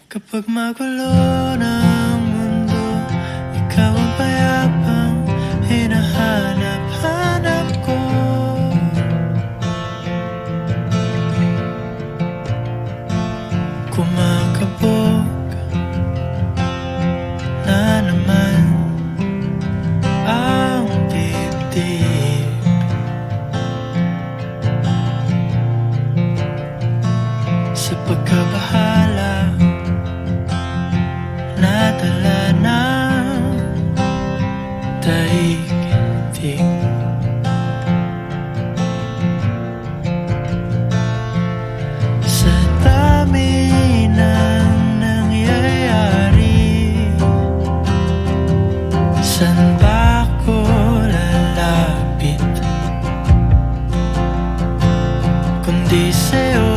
Kapag magulo ng mundo, ikaw ang payapang hinahanap-hanap ko. Kumakabog na naman ang dibdib. Sa pagkabahala nadala ng daigdig. Sa dami ng nangyayari, saan ba ako lalapit kundi sa'yo?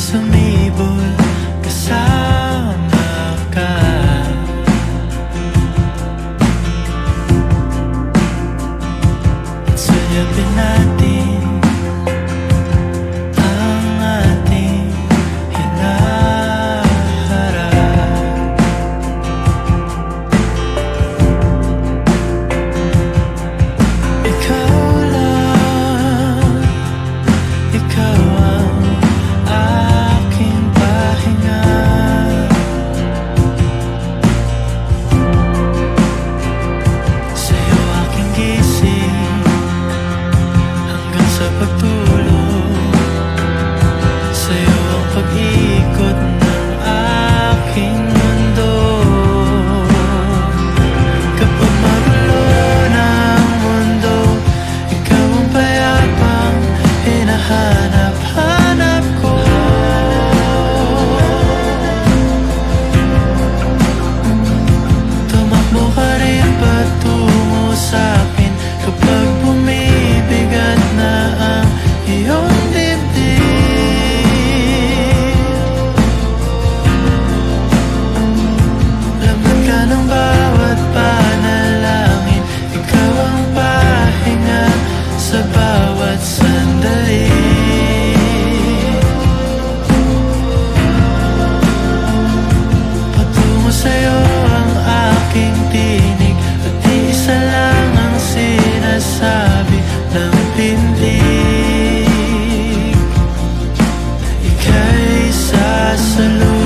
Sumibol kasama ka, at suyapin natin ang ating hinaharap. Ikaw lang, ikaw ang aking pahinga. Sa'yo aking gising hanggang sa pagtulog. Sa'yo ang pag-ikot ng aking mundo. Kapag magulo ng mundo, ikaw ang payapang hinahanap-hanap ko. Tumakbo ka rin patungo sa'kin kapag bumibigat na ang iyong dibdib. Laman ka ng bawat panalangin, ikaw ang pahinga sa bawat sandali. Patungo sa'yo ang aking tinig, at isa lang ang sinasabi ng pintig. Ika'y sasalubungin.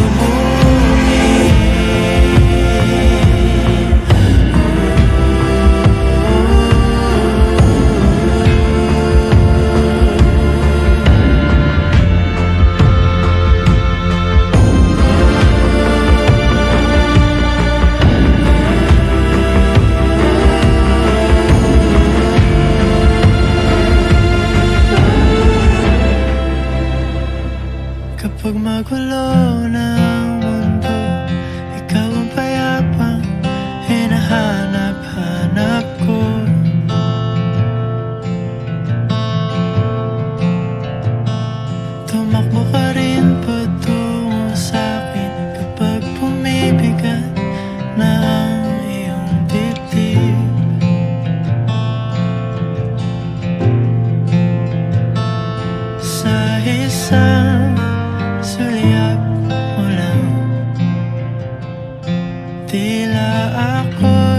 Kapag magulo ng mundo, ikaw ang payapang hinahanap-hanap ko. Tumakbo ka rin patungo sa'kin kapag bumibigat na ang iyong dibdib. Sa isang sulyap mo lang, tila ako